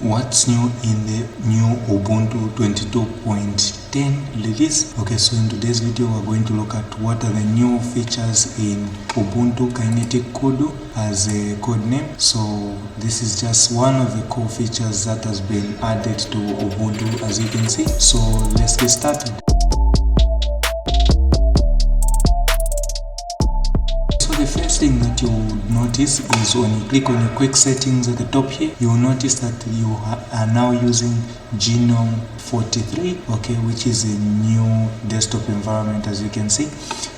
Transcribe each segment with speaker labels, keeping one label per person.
Speaker 1: what's new in the new Ubuntu 22.10 release. Okay, so in today's video we're going to look at what are the new features in Ubuntu Kinetic Kudu as a code name. So this is just one of the core features that has been added to Ubuntu, as you can see. So let's get started. The first thing that you will notice is when you click on your quick settings at the top here, you will notice that you are now using Genome 43, okay, which is a new desktop environment, as you can see.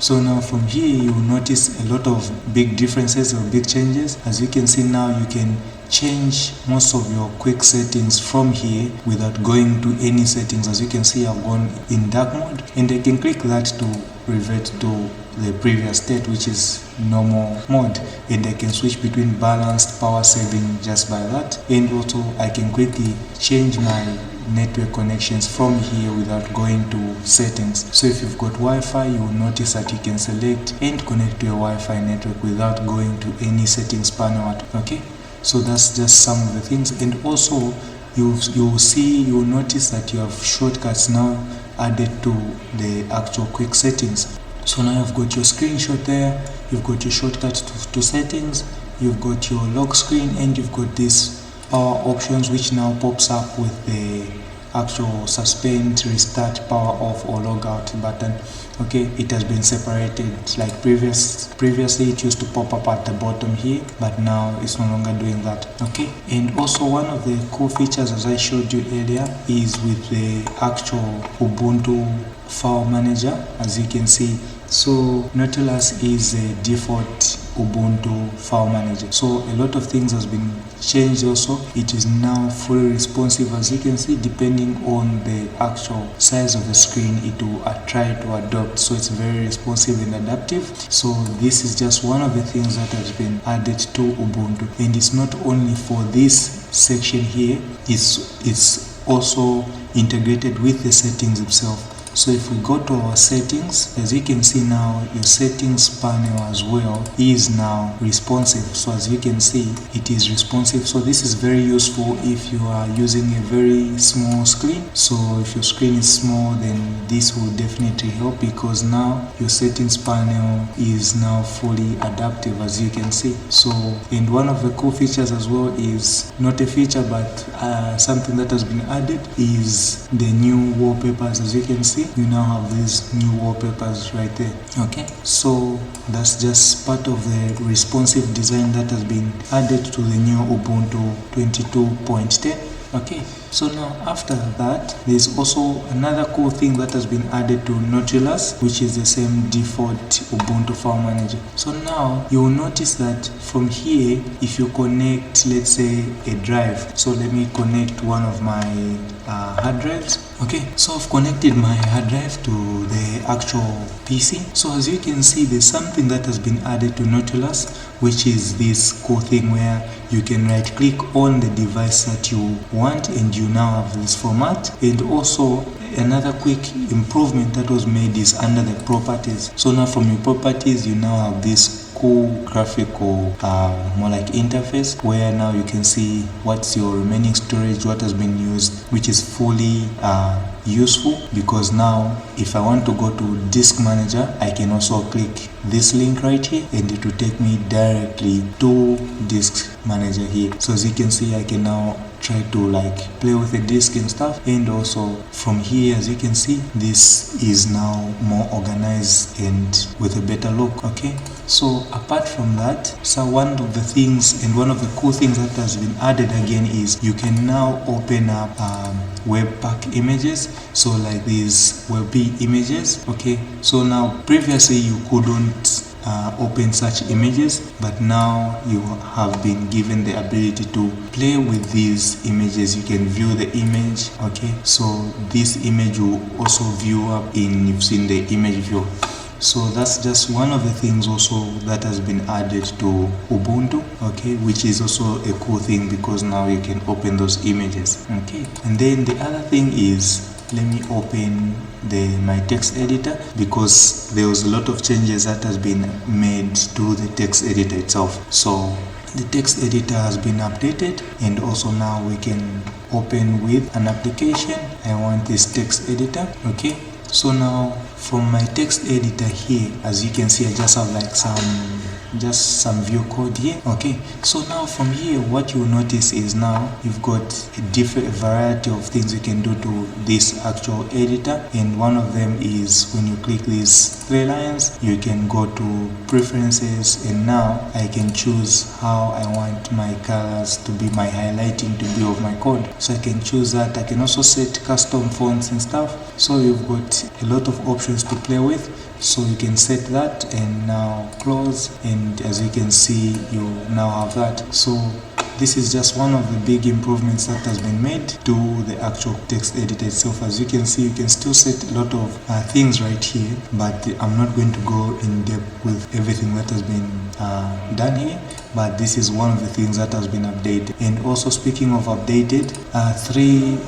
Speaker 1: So now from here you will notice a lot of big differences or big changes. As you can see now, you can change most of your quick settings from here without going to any settings. As you can see, I've gone in dark mode and I can click that to revert to the previous state, which is normal mode, and I can switch between balanced, power saving just by that. And also I can quickly change my network connections from here without going to settings. So if you've got Wi-Fi, you will notice that you can select and connect to your Wi-Fi network without going to any settings panel. Okay, so that's just some of the things. And also you will notice that you have shortcuts now added to the actual quick settings. So now you've got your screenshot there, you've got your shortcut to settings, you've got your lock screen, and you've got these power options which now pops up with the actual suspend, restart, power off or log out button. Okay, it has been separated. Like previously it used to pop up at the bottom here, but now it's no longer doing that. Okay, and also one of the cool features, as I showed you earlier, is with the actual Ubuntu file manager. As you can see, so Nautilus is a default Ubuntu file manager, so a lot of things has been changed. Also, it is now fully responsive, as you can see. Depending on the actual size of the screen, it will try to adopt, so it's very responsive and adaptive. So this is just one of the things that has been added to Ubuntu, and it's not only for this section here, it's also integrated with the settings itself. So if we go to our settings, as you can see now, your settings panel as well is now responsive. So as you can see, it is responsive. So this is very useful if you are using a very small screen. So if your screen is small, then this will definitely help, because now your settings panel is now fully adaptive, as you can see. So, and one of the cool features as well is not a feature, but something that has been added is the new wallpapers. As you can see, you now have these new wallpapers right there. Okay, so that's just part of the responsive design that has been added to the new Ubuntu 22.10. Okay, so now after that, there's also another cool thing that has been added to Nautilus, which is the same default Ubuntu file manager. So now you will notice that from here, if you connect, let's say, a drive, so let me connect one of my hard drives. Okay, so I've connected my hard drive to the actual PC. So as you can see, there's something that has been added to Nautilus, which is this cool thing where you can right click on the device that you want and you now have this format. And also another quick improvement that was made is under the properties. So now from your properties, you now have this cool graphical more like interface, where now you can see what's your remaining storage, what has been used, which is fully useful, because now if I want to go to disk manager, I can also click this link right here and it will take me directly to disk manager here. So as you can see, I can now try to like play with the disk and stuff. And also from here, as you can see, this is now more organized and with a better look. Okay, so apart from that, so one of the things and one of the cool things that has been added again is you can now open up Webpack images. So like these WebP images. Okay, so now previously you couldn't open such images, but now you have been given the ability to play with these images. You can view the image. Okay, so this image will also view up in, you've seen the image view. So that's just one of the things also that has been added to Ubuntu, okay, which is also a cool thing, because now you can open those images. Okay, and then the other thing is, let me open my text editor, because there was a lot of changes that has been made to the text editor itself. So the text editor has been updated, and also now we can open with an application. I want this text editor. Okay, so now from my text editor here, as you can see, I just have like some view code here. Okay, so now from here, what you notice is now you've got a different variety of things you can do to this actual editor, and one of them is when you click these 3 lines, you can go to preferences, and now I can choose how I want my colors to be, my highlighting to be of my code. So I can choose that. I can also set custom fonts and stuff. So you've got a lot of options to play with. So you can set that and now close, and as you can see, you now have that. So this is just one of the big improvements that has been made to the actual text editor itself. As you can see, you can still set a lot of things right here, but I'm not going to go in depth with everything that has been done here. But this is one of the things that has been updated. And also, speaking of updated, 3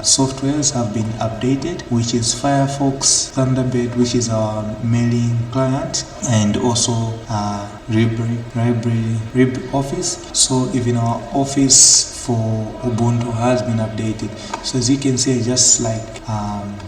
Speaker 1: softwares have been updated, which is Firefox, Thunderbird, which is our mailing client, and also LibreOffice. So even our Office for Ubuntu has been updated. So as you can see, I just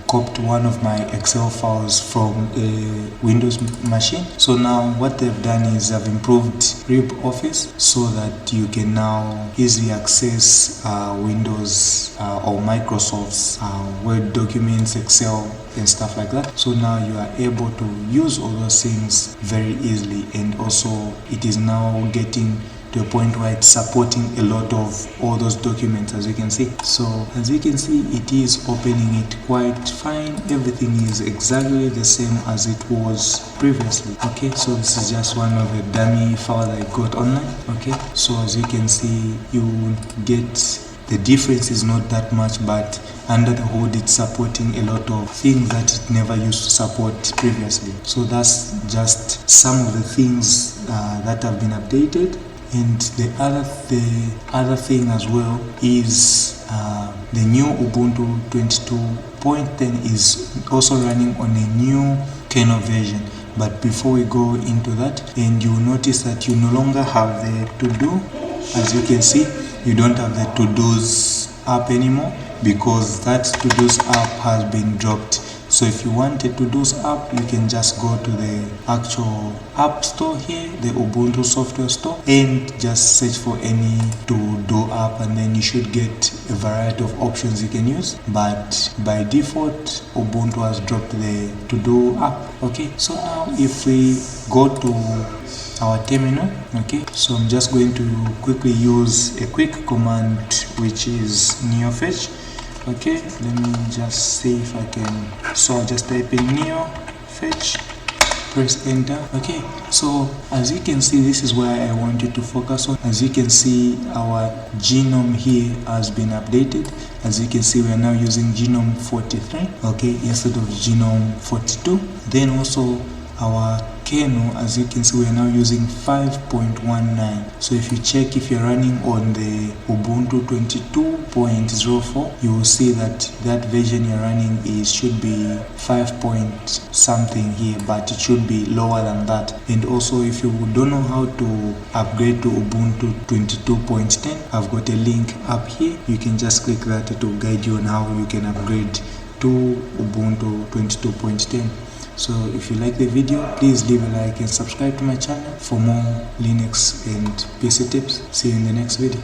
Speaker 1: copied one of my Excel files from a Windows machine. So now what they've done is they've improved LibreOffice so that you can now easily access Windows or Microsoft's Word documents, Excel, and stuff like that. So now you are able to use all those things very easily, and also it is now getting to a point where it's supporting a lot of all those documents, as you can see. So as you can see, it is opening it quite fine. Everything is exactly the same as it was previously. Okay, so this is just one of the dummy files I got online. Okay, so as you can see, you get the difference is not that much, but under the hood it's supporting a lot of things that it never used to support previously. So that's just some of the things that have been updated. And the other thing as well is the new Ubuntu 22.10 is also running on a new kernel version. But before we go into that, and you notice that you no longer have the to-do. As you can see, you don't have the to-dos app anymore, because that to-dos app has been dropped. So if you want a to-dos app, you can just go to the actual app store here, the Ubuntu software store, and just search for any to-do app, and then you should get a variety of options you can use. But by default, Ubuntu has dropped the to-do app. Okay, so now if we go to our terminal, okay, so I'm just going to quickly use a quick command, which is neofetch. Okay, let me just see if I can. So I'll just type in neo fetch, press enter. Okay, so as you can see, this is where I want you to focus on. As you can see, our genome here has been updated. As you can see, we are now using genome 43, okay, instead of genome 42. Then also our kernel, as you can see, we are now using 5.19. So if you check if you're running on the Ubuntu 22.04, you will see that version you're running should be 5 point something here, but it should be lower than that. And also, if you don't know how to upgrade to Ubuntu 22.10, I've got a link up here. You can just click that. It will guide you on how you can upgrade to Ubuntu 22.10. So if you like the video, please leave a like and subscribe to my channel for more Linux and PC tips. See you in the next video.